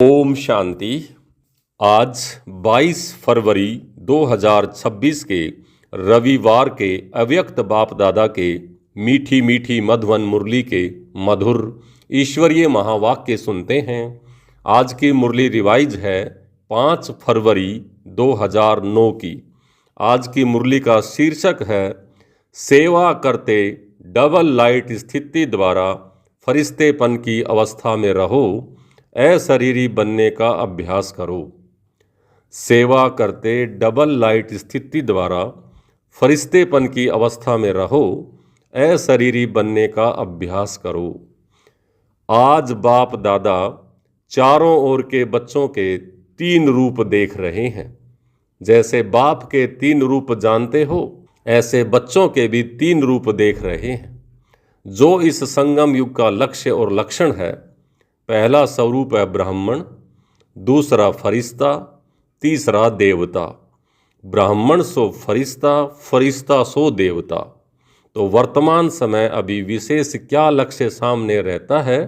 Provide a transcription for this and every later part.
ओम शांति। आज 22 फरवरी 2026 के रविवार के अव्यक्त बाप दादा के मीठी मीठी मधुवन मुरली के मधुर ईश्वरीय महावाक्य सुनते हैं। आज की मुरली रिवाइज है 5 फरवरी 2009 की। आज की मुरली का शीर्षक है सेवा करते डबल लाइट स्थिति द्वारा फरिश्तेपन की अवस्था में रहो, अशरीरी बनने का अभ्यास करो। सेवा करते डबल लाइट स्थिति द्वारा फरिश्तेपन की अवस्था में रहो, अशरीरी बनने का अभ्यास करो। आज बाप दादा चारों ओर के बच्चों के 3 रूप देख रहे हैं। जैसे बाप के 3 रूप जानते हो, ऐसे बच्चों के भी 3 रूप देख रहे हैं, जो इस संगम युग का लक्ष्य और लक्षण है। पहला स्वरूप है ब्राह्मण, दूसरा फरिश्ता, तीसरा देवता। ब्राह्मण सो फरिश्ता, फरिश्ता सो देवता। तो वर्तमान समय अभी विशेष क्या लक्ष्य सामने रहता है,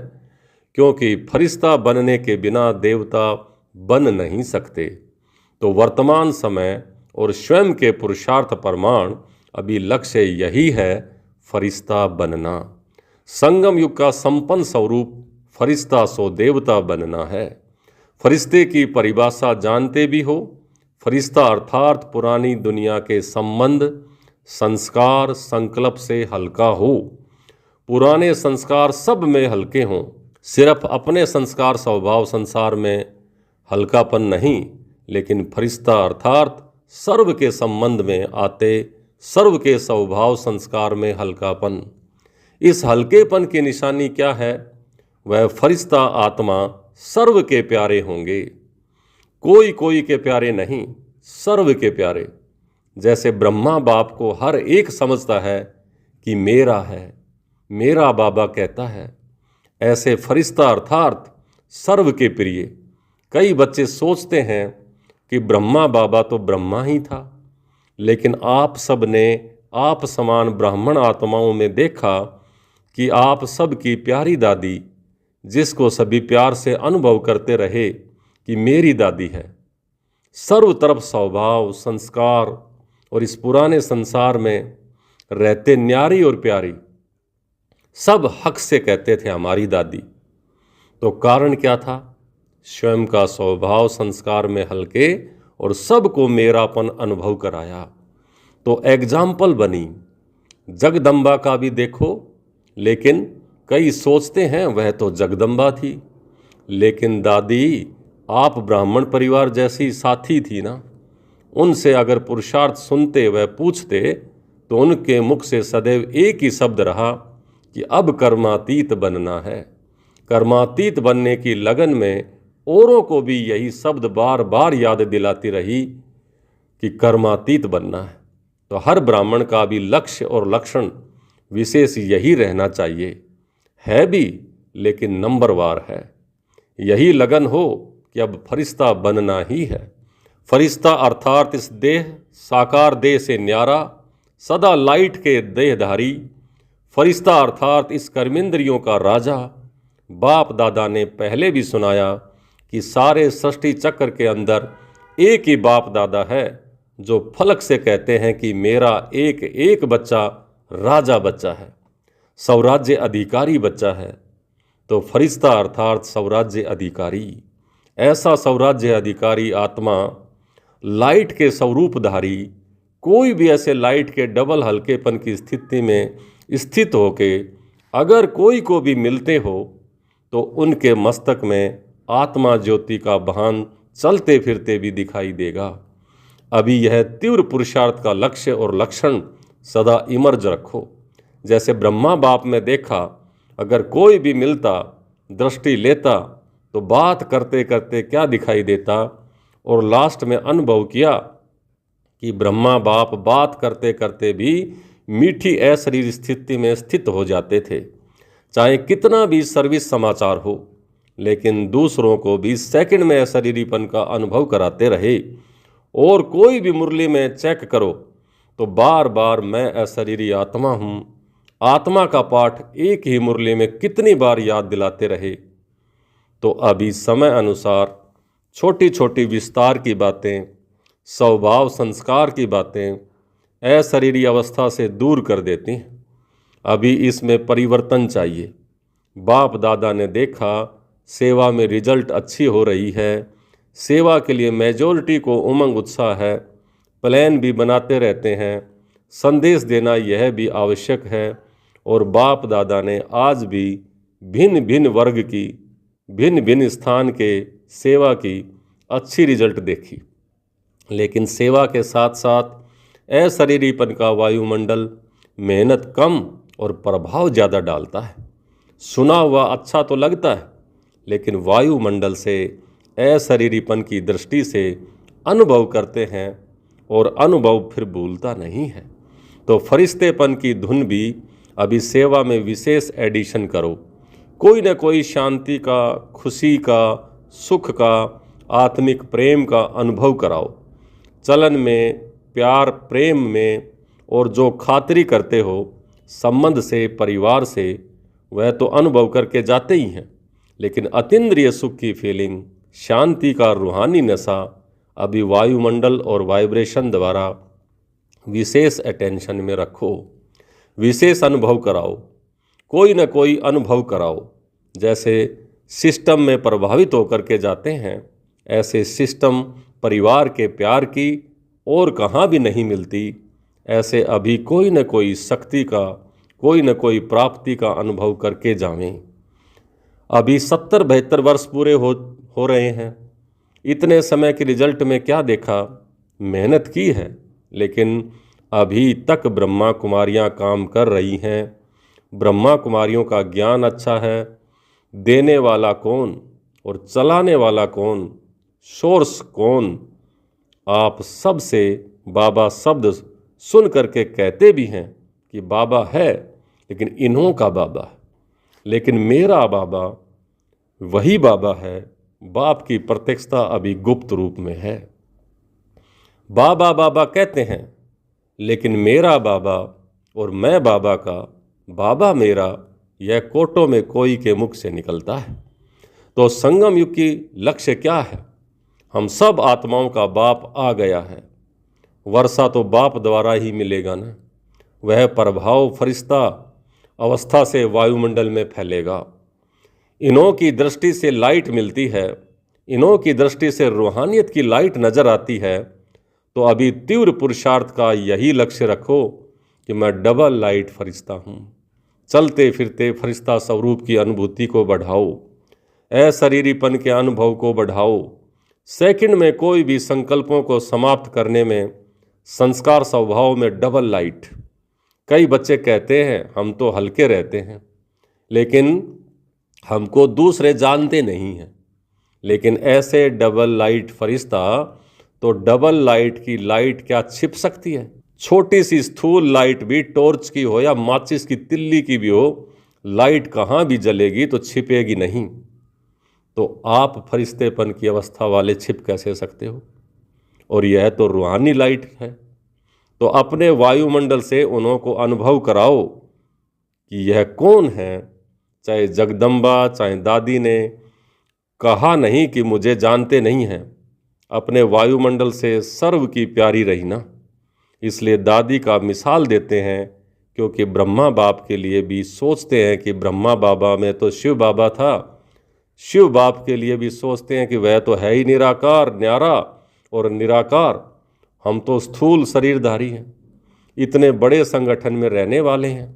क्योंकि फरिश्ता बनने के बिना देवता बन नहीं सकते। तो वर्तमान समय और स्वयं के पुरुषार्थ प्रमाण अभी लक्ष्य यही है, फरिश्ता बनना। संगम युग का संपन्न स्वरूप फरिश्ता सो देवता बनना है। फरिश्ते की परिभाषा जानते भी हो। फरिश्ता अर्थात पुरानी दुनिया के संबंध, संस्कार, संकल्प से हल्का हो। पुराने संस्कार सब में हल्के हों, सिर्फ अपने संस्कार स्वभाव संसार में हल्कापन नहीं, लेकिन फरिश्ता अर्थात सर्व के संबंध में आते, सर्व के स्वभाव संस्कार में हल्कापन। इस हल्केपन की निशानी क्या है? वह फरिश्ता आत्मा सर्व के प्यारे होंगे। कोई के प्यारे नहीं, सर्व के प्यारे। जैसे ब्रह्मा बाप को हर एक समझता है कि मेरा है, मेरा बाबा कहता है, ऐसे फरिश्ता अर्थात सर्व के प्रिय। कई बच्चे सोचते हैं कि ब्रह्मा बाबा तो ब्रह्मा ही था, लेकिन आप सब ने आप समान ब्राह्मण आत्माओं में देखा कि आप सब की प्यारी दादी, जिसको सभी प्यार से अनुभव करते रहे कि मेरी दादी है, सर्व तरफ स्वभाव संस्कार और इस पुराने संसार में रहते न्यारी और प्यारी, सब हक से कहते थे हमारी दादी। तो कारण क्या था? स्वयं का स्वभाव संस्कार में हल्के और सबको मेरापन अनुभव कराया। तो एग्जाम्पल बनी। जगदम्बा का भी देखो, लेकिन कई सोचते हैं वह तो जगदम्बा थी, लेकिन दादी आप ब्राह्मण परिवार जैसी साथी थी ना। उनसे अगर पुरुषार्थ सुनते व पूछते तो उनके मुख से सदैव एक ही शब्द रहा कि अब कर्मातीत बनना है। कर्मातीत बनने की लगन में औरों को भी यही शब्द बार बार याद दिलाती रही कि कर्मातीत बनना है। तो हर ब्राह्मण का भी लक्ष्य और लक्षण विशेष यही रहना चाहिए, है भी, लेकिन नंबरवार है। यही लगन हो कि अब फरिश्ता बनना ही है। फरिश्ता अर्थात इस देह साकार देह से न्यारा, सदा लाइट के देहधारी। फरिश्ता अर्थात इस कर्मेंद्रियों का राजा। बाप दादा ने पहले भी सुनाया कि सारे सृष्टि चक्र के अंदर एक ही बाप दादा है, जो फलक से कहते हैं कि मेरा एक एक बच्चा राजा बच्चा है, स्वराज्य अधिकारी बच्चा है। तो फरिश्ता अर्थात स्वराज्य अधिकारी। ऐसा स्वराज्य अधिकारी आत्मा लाइट के स्वरूपधारी, कोई भी ऐसे लाइट के डबल हल्केपन की स्थिति में स्थित होके अगर कोई को भी मिलते हो तो उनके मस्तक में आत्मा ज्योति का भान चलते फिरते भी दिखाई देगा। अभी यह तीव्र पुरुषार्थ का लक्ष्य और लक्षण सदा इमर्ज रखो। जैसे ब्रह्मा बाप में देखा, अगर कोई भी मिलता, दृष्टि लेता, तो बात करते करते क्या दिखाई देता, और लास्ट में अनुभव किया कि ब्रह्मा बाप बात करते करते भी मीठी अशरीर स्थिति में स्थित हो जाते थे। चाहे कितना भी सर्विस समाचार हो, लेकिन दूसरों को भी सेकंड में अशरीरीपन का अनुभव कराते रहे। और कोई भी मुरली में चेक करो तो बार बार मैं अशरीरी आत्मा हूँ, आत्मा का पाठ एक ही मुरली में कितनी बार याद दिलाते रहे। तो अभी समय अनुसार छोटी छोटी विस्तार की बातें, स्वभाव संस्कार की बातें अशरीरी अवस्था से दूर कर देती हैं। अभी इसमें परिवर्तन चाहिए। बाप दादा ने देखा सेवा में रिजल्ट अच्छी हो रही है, सेवा के लिए मेजॉरिटी को उमंग उत्साह है, प्लान भी बनाते रहते हैं, संदेश देना यह भी आवश्यक है। और बाप दादा ने आज भी भिन्न भिन्न वर्ग की, भिन्न भिन्न स्थान के सेवा की अच्छी रिजल्ट देखी। लेकिन सेवा के साथ साथ अशरीरीपन का वायुमंडल मेहनत कम और प्रभाव ज़्यादा डालता है। सुना हुआ अच्छा तो लगता है, लेकिन वायुमंडल से अशरीरीपन की दृष्टि से अनुभव करते हैं और अनुभव फिर भूलता नहीं है। तो फरिश्तेपन की धुन भी अभी सेवा में विशेष एडिशन करो। कोई न कोई शांति का, खुशी का, सुख का, आत्मिक प्रेम का अनुभव कराओ। चलन में, प्यार प्रेम में, और जो खातिरी करते हो संबंध से, परिवार से, वह तो अनुभव करके जाते ही हैं। लेकिन अतीन्द्रिय सुख की फीलिंग, शांति का रूहानी नशा अभी वायुमंडल और वाइब्रेशन द्वारा विशेष अटेंशन में रखो। विशेष अनुभव कराओ, कोई न कोई अनुभव कराओ। जैसे सिस्टम में प्रभावित होकर के जाते हैं, ऐसे सिस्टम परिवार के प्यार की और कहाँ भी नहीं मिलती। ऐसे अभी कोई न कोई शक्ति का, कोई न कोई प्राप्ति का अनुभव करके जावें। अभी 70-72 वर्ष पूरे हो रहे हैं। इतने समय के रिजल्ट में क्या देखा? मेहनत की है, लेकिन अभी तक ब्रह्मा कुमारियाँ काम कर रही हैं। ब्रह्मा कुमारियों का ज्ञान अच्छा है। देने वाला कौन और चलाने वाला कौन, सोर्स कौन? आप सब से बाबा शब्द सुन करके कहते भी हैं कि बाबा है, लेकिन इन्हों का बाबा है। लेकिन मेरा बाबा वही बाबा है। बाप की प्रत्यक्षता अभी गुप्त रूप में है। बाबा बाबा कहते हैं, लेकिन मेरा बाबा और मैं बाबा का, बाबा मेरा, यह कोटों में कोई के मुख से निकलता है। तो संगम युग की लक्ष्य क्या है? हम सब आत्माओं का बाप आ गया है। वर्षा तो बाप द्वारा ही मिलेगा ना। वह प्रभाव फरिश्ता अवस्था से वायुमंडल में फैलेगा। इन्हों की दृष्टि से लाइट मिलती है, इन्हों की दृष्टि से रूहानियत की लाइट नज़र आती है। तो अभी तीव्र पुरुषार्थ का यही लक्ष्य रखो कि मैं डबल लाइट फरिश्ता हूँ। चलते फिरते फरिश्ता स्वरूप की अनुभूति को बढ़ाओ, अशरीरीपन के अनुभव को बढ़ाओ। सेकंड में कोई भी संकल्पों को समाप्त करने में, संस्कार स्वभाव में डबल लाइट। कई बच्चे कहते हैं हम तो हल्के रहते हैं, लेकिन हमको दूसरे जानते नहीं हैं। लेकिन ऐसे डबल लाइट फरिश्ता, तो डबल लाइट की लाइट क्या छिप सकती है? छोटी सी स्थूल लाइट भी, टॉर्च की हो या माचिस की तिल्ली की भी हो, लाइट कहाँ भी जलेगी तो छिपेगी नहीं। तो आप फरिश्तेपन की अवस्था वाले छिप कैसे सकते हो? और यह तो रूहानी लाइट है। तो अपने वायुमंडल से उन्हों को अनुभव कराओ कि यह कौन है। चाहे जगदम्बा, चाहे दादी ने कहा नहीं कि मुझे जानते नहीं हैं। अपने वायुमंडल से सर्व की प्यारी रही ना। इसलिए दादी का मिसाल देते हैं, क्योंकि ब्रह्मा बाप के लिए भी सोचते हैं कि ब्रह्मा बाबा में तो शिव बाबा था। शिव बाप के लिए भी सोचते हैं कि वह तो है ही निराकार, न्यारा और निराकार। हम तो स्थूल शरीरधारी हैं, इतने बड़े संगठन में रहने वाले हैं,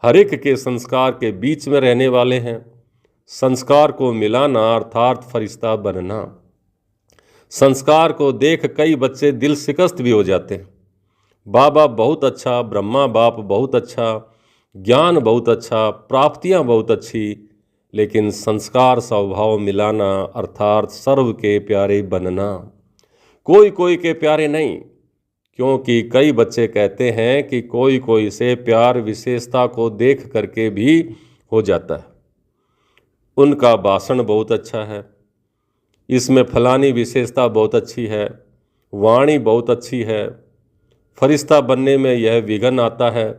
हर एक के संस्कार के बीच में रहने वाले हैं। संस्कार को मिलाना अर्थात फरिश्ता बनना। संस्कार को देख कई बच्चे दिल शिकस्त भी हो जाते हैं। बाबा बहुत अच्छा, ब्रह्मा बाप बहुत अच्छा, ज्ञान बहुत अच्छा, प्राप्तियां बहुत अच्छी, लेकिन संस्कार स्वभाव मिलाना अर्थात सर्व के प्यारे बनना। कोई कोई के प्यारे नहीं, क्योंकि कई बच्चे कहते हैं कि कोई कोई से प्यार विशेषता को देख करके भी हो जाता है। उनका भाषण बहुत अच्छा है, इसमें फलानी विशेषता बहुत अच्छी है, वाणी बहुत अच्छी है, फरिश्ता बनने में यह विघन आता है।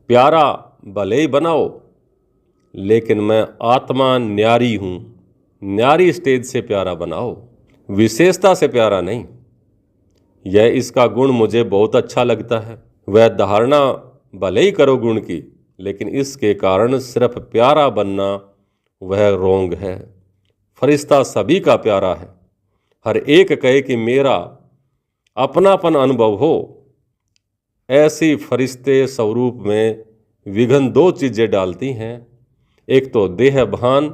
प्यारा भले ही बनाओ, लेकिन मैं आत्मा न्यारी हूँ, न्यारी स्टेज से प्यारा बनाओ, विशेषता से प्यारा नहीं। यह इसका गुण मुझे बहुत अच्छा लगता है। वह धारणा भले ही करो गुण की, लेकिन इसके कारण सिर्फ प्यारा बनना वह रोंग है। फरिश्ता सभी का प्यारा है। हर एक कहे कि मेरा अपनापन अनुभव हो। ऐसी फरिश्ते स्वरूप में विघन दो चीज़ें डालती हैं। एक तो देह भान,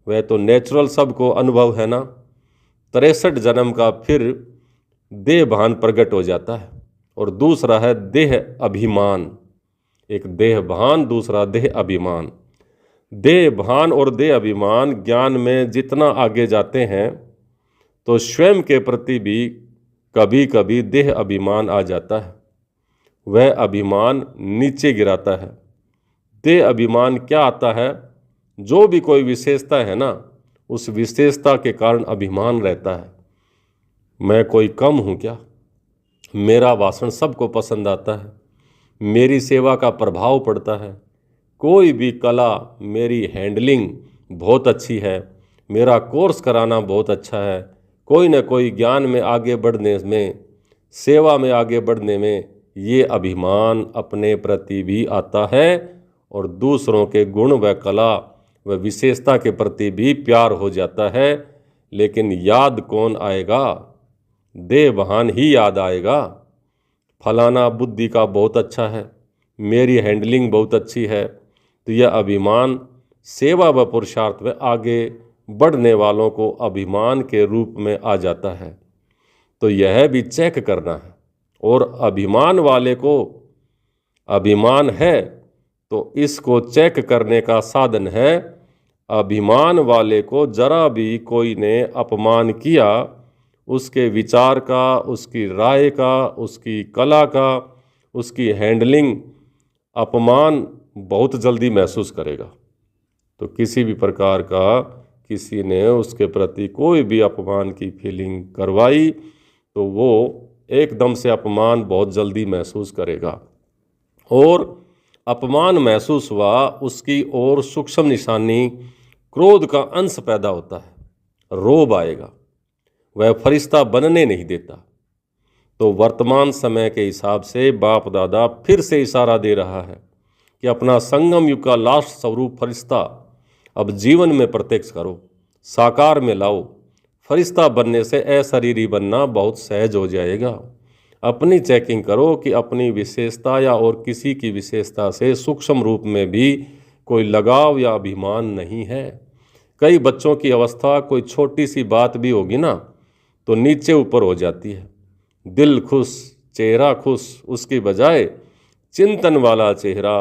वह तो नेचुरल सबको अनुभव है ना। 63 जन्म का फिर देह भान प्रकट हो जाता है। और दूसरा है देह अभिमान। एक देह भान, दूसरा देह अभिमान। देह भान और देह अभिमान ज्ञान में जितना आगे जाते हैं तो स्वयं के प्रति भी कभी कभी देह अभिमान आ जाता है। वह अभिमान नीचे गिराता है। देह अभिमान क्या आता है? जो भी कोई विशेषता है ना, उस विशेषता के कारण अभिमान रहता है। मैं कोई कम हूँ क्या? मेरा भाषण सबको पसंद आता है, मेरी सेवा का प्रभाव पड़ता है, कोई भी कला, मेरी हैंडलिंग बहुत अच्छी है, मेरा कोर्स कराना बहुत अच्छा है, कोई न कोई ज्ञान में आगे बढ़ने में, सेवा में आगे बढ़ने में ये अभिमान अपने प्रति भी आता है। और दूसरों के गुण व कला व विशेषता के प्रति भी प्यार हो जाता है। लेकिन याद कौन आएगा? देह भान ही याद आएगा। फलाना बुद्धि का बहुत अच्छा है, मेरी हैंडलिंग बहुत अच्छी है, तो यह अभिमान सेवा व पुरुषार्थ में आगे बढ़ने वालों को अभिमान के रूप में आ जाता है। तो यह भी चेक करना है। और अभिमान वाले को अभिमान है तो इसको चेक करने का साधन है। अभिमान वाले को जरा भी कोई ने अपमान किया, उसके विचार का, उसकी राय का, उसकी कला का, उसकी हैंडलिंग अपमान बहुत जल्दी महसूस करेगा। तो किसी भी प्रकार का किसी ने उसके प्रति कोई भी अपमान की फीलिंग करवाई तो वो एकदम से अपमान बहुत जल्दी महसूस करेगा। और अपमान महसूस हुआ, उसकी ओर सूक्ष्म निशानी क्रोध का अंश पैदा होता है, रोब आएगा, वह फरिश्ता बनने नहीं देता। तो वर्तमान समय के हिसाब से बाप दादा फिर से इशारा दे रहा है कि अपना संगम युग का लास्ट स्वरूप फरिश्ता अब जीवन में प्रत्यक्ष करो, साकार में लाओ। फरिश्ता बनने से अशरीरी बनना बहुत सहज हो जाएगा। अपनी चेकिंग करो कि अपनी विशेषता या और किसी की विशेषता से सूक्ष्म रूप में भी कोई लगाव या अभिमान नहीं है। कई बच्चों की अवस्था कोई छोटी सी बात भी होगी ना तो नीचे ऊपर हो जाती है। दिल खुश, चेहरा खुश, उसकी बजाय चिंतन वाला चेहरा,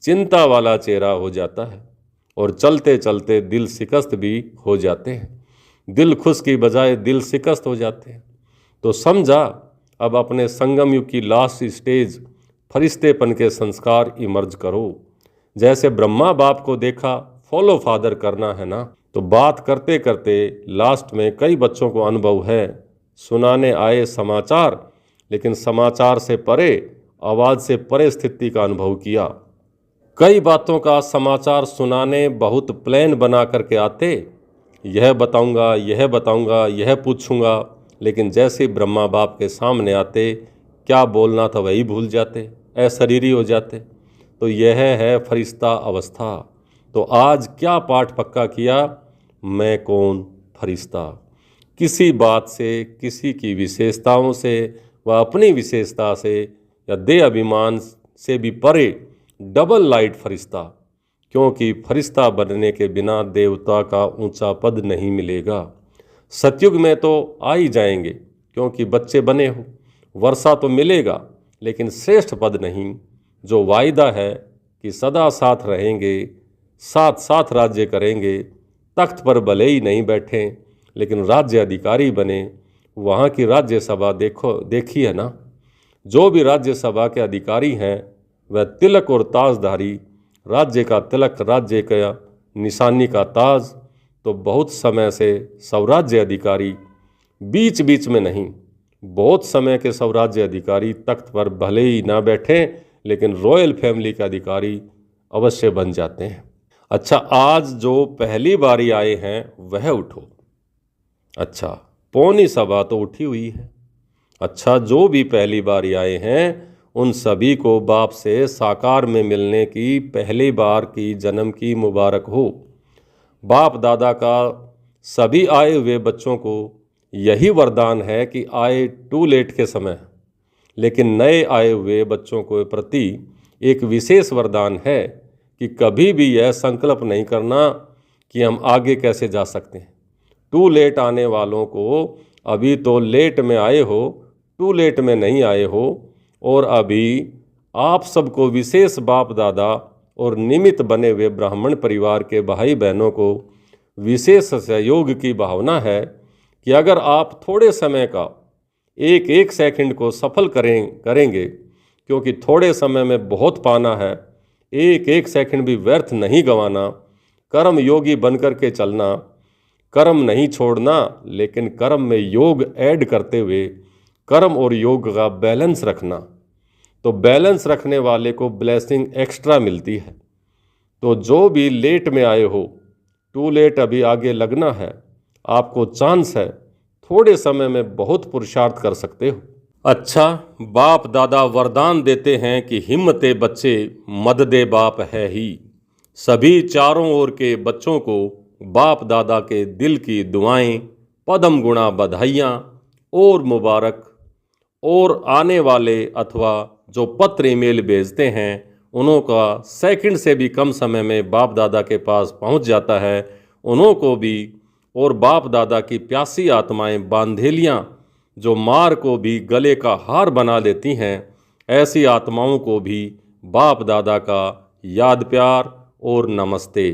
चिंता वाला चेहरा हो जाता है। और चलते चलते दिल शिकस्त भी हो जाते हैं। दिल खुश की बजाय दिल शिकस्त हो जाते हैं। तो समझा, अब अपने संगम युग की लास्ट स्टेज फरिश्तेपन के संस्कार इमर्ज करो। जैसे ब्रह्मा बाप को देखा, फॉलो फादर करना है ना। तो बात करते करते लास्ट में कई बच्चों को अनुभव है, सुनाने आए समाचार, लेकिन समाचार से परे, आवाज़ से परे स्थिति का अनुभव किया। कई बातों का समाचार सुनाने बहुत प्लान बना करके आते, यह बताऊंगा, यह बताऊंगा, यह पूछूंगा, लेकिन जैसे ब्रह्मा बाप के सामने आते, क्या बोलना था वही भूल जाते, अशरीरी हो जाते। तो यह है फरिश्ता अवस्था। तो आज क्या पाठ पक्का किया? मैं कौन? फरिश्ता। किसी बात से, किसी की विशेषताओं से व अपनी विशेषता से या देह अभिमान से भी परे डबल लाइट फरिश्ता। क्योंकि फरिश्ता बनने के बिना देवता का ऊंचा पद नहीं मिलेगा। सतयुग में तो आ ही जाएंगे क्योंकि बच्चे बने हो, वर्षा तो मिलेगा, लेकिन श्रेष्ठ पद नहीं। जो वायदा है कि सदा साथ रहेंगे, साथ साथ राज्य करेंगे, तख्त पर भले ही नहीं बैठें लेकिन राज्य अधिकारी बने। वहाँ की राज्यसभा देखी है ना। जो भी राज्यसभा के अधिकारी हैं वह तिलक और ताजधारी, राज्य का तिलक, राज्य का निशानी का ताज। तो बहुत समय से स्वराज्य अधिकारी, बीच बीच में नहीं, बहुत समय के स्वराज्य अधिकारी तख्त पर भले ही ना बैठें लेकिन रॉयल फैमिली के अधिकारी अवश्य बन जाते हैं। अच्छा, आज जो पहली बारी आए हैं वह उठो। अच्छा, पौनी सभा तो उठी हुई है। अच्छा, जो भी पहली बारी आए हैं उन सभी को बाप से साकार में मिलने की पहली बार की जन्म की मुबारक हो। बाप दादा का सभी आए हुए बच्चों को यही वरदान है कि आए टू लेट के समय, लेकिन नए आए हुए बच्चों के प्रति एक विशेष वरदान है कि कभी भी यह संकल्प नहीं करना कि हम आगे कैसे जा सकते हैं। टू लेट आने वालों को अभी तो लेट में आए हो, टू लेट में नहीं आए हो। और अभी आप सबको विशेष बाप दादा और निमित्त बने हुए ब्राह्मण परिवार के भाई बहनों को विशेष सहयोग की भावना है कि अगर आप थोड़े समय का एक एक सेकंड को सफल करेंगे, क्योंकि थोड़े समय में बहुत पाना है, एक एक सेकंड भी व्यर्थ नहीं गंवाना, कर्म योगी बनकर के चलना, कर्म नहीं छोड़ना, लेकिन कर्म में योग ऐड करते हुए कर्म और योग का बैलेंस रखना। तो बैलेंस रखने वाले को ब्लेसिंग एक्स्ट्रा मिलती है। तो जो भी लेट में आए हो, टू लेट अभी आगे लगना है, आपको चांस है, थोड़े समय में बहुत पुरुषार्थ कर सकते हो। अच्छा, बाप दादा वरदान देते हैं कि हिम्मते बच्चे मद दे बाप है ही। सभी चारों ओर के बच्चों को बाप दादा के दिल की दुआएं, पदम गुणा बधाइयाँ और मुबारक। और आने वाले अथवा जो पत्र ईमेल भेजते हैं उन्हों का सेकंड से भी कम समय में बाप दादा के पास पहुंच जाता है, उन्हों को भी। और बाप दादा की प्यासी आत्माएं बांधेलियाँ जो मार को भी गले का हार बना लेती हैं, ऐसी आत्माओं को भी बाप दादा का याद प्यार और नमस्ते।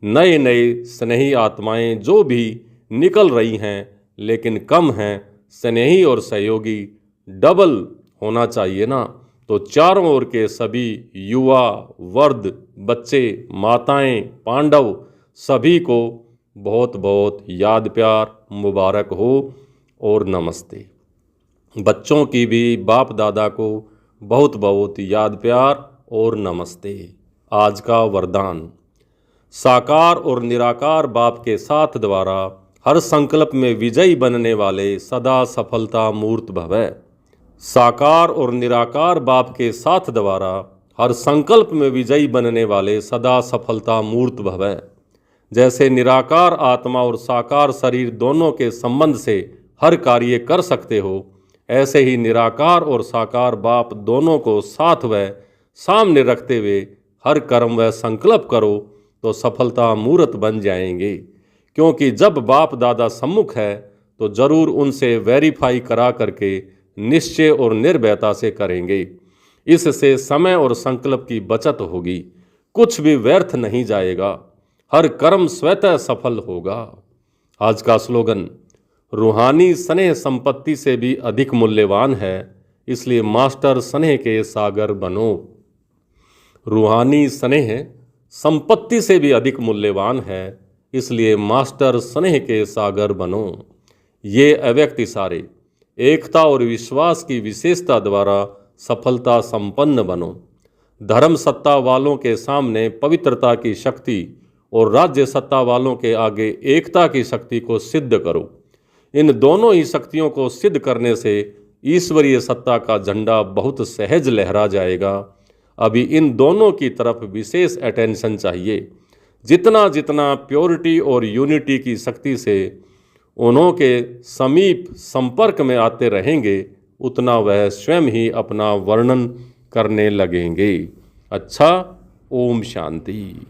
नए नए स्नेही आत्माएं जो भी निकल रही हैं लेकिन कम हैं, स्नेही और सहयोगी डबल होना चाहिए ना। तो चारों ओर के सभी युवा वर्ग, बच्चे, माताएं, पांडव सभी को बहुत बहुत याद प्यार मुबारक हो और नमस्ते। बच्चों की भी बाप दादा को बहुत बहुत याद प्यार और नमस्ते। आज का वरदान, साकार और निराकार बाप के साथ द्वारा हर संकल्प में विजयी बनने वाले सदा सफलता मूर्त भवै। साकार और निराकार बाप के साथ द्वारा हर संकल्प में विजयी बनने वाले सदा सफलता मूर्त भवै। जैसे निराकार आत्मा और साकार शरीर दोनों के संबंध से हर कार्य कर सकते हो, ऐसे ही निराकार और साकार बाप दोनों को साथ व सामने रखते हुए हर कर्म व संकल्प करो तो सफलता मूर्त बन जाएंगे। क्योंकि जब बाप दादा सम्मुख है तो जरूर उनसे वेरीफाई करा करके निश्चय और निर्भयता से करेंगे। इससे समय और संकल्प की बचत होगी, कुछ भी व्यर्थ नहीं जाएगा, हर कर्म स्वतः सफल होगा। आज का स्लोगन, रूहानी स्नेह संपत्ति से भी अधिक मूल्यवान है, इसलिए मास्टर स्नेह के सागर बनो। रूहानी स्नेह संपत्ति से भी अधिक मूल्यवान है, इसलिए मास्टर स्नेह के सागर बनो। ये अव्यक्त इशारे एकता और विश्वास की विशेषता द्वारा सफलता संपन्न बनो। धर्म सत्ता वालों के सामने पवित्रता की शक्ति और राज्य सत्ता वालों के आगे एकता की शक्ति को सिद्ध करो। इन दोनों ही शक्तियों को सिद्ध करने से ईश्वरीय सत्ता का झंडा बहुत सहज लहरा जाएगा। अभी इन दोनों की तरफ विशेष अटेंशन चाहिए। जितना जितना प्योरिटी और यूनिटी की शक्ति से उन्हों के समीप संपर्क में आते रहेंगे, उतना वह स्वयं ही अपना वर्णन करने लगेंगे। अच्छा, ओम शांति।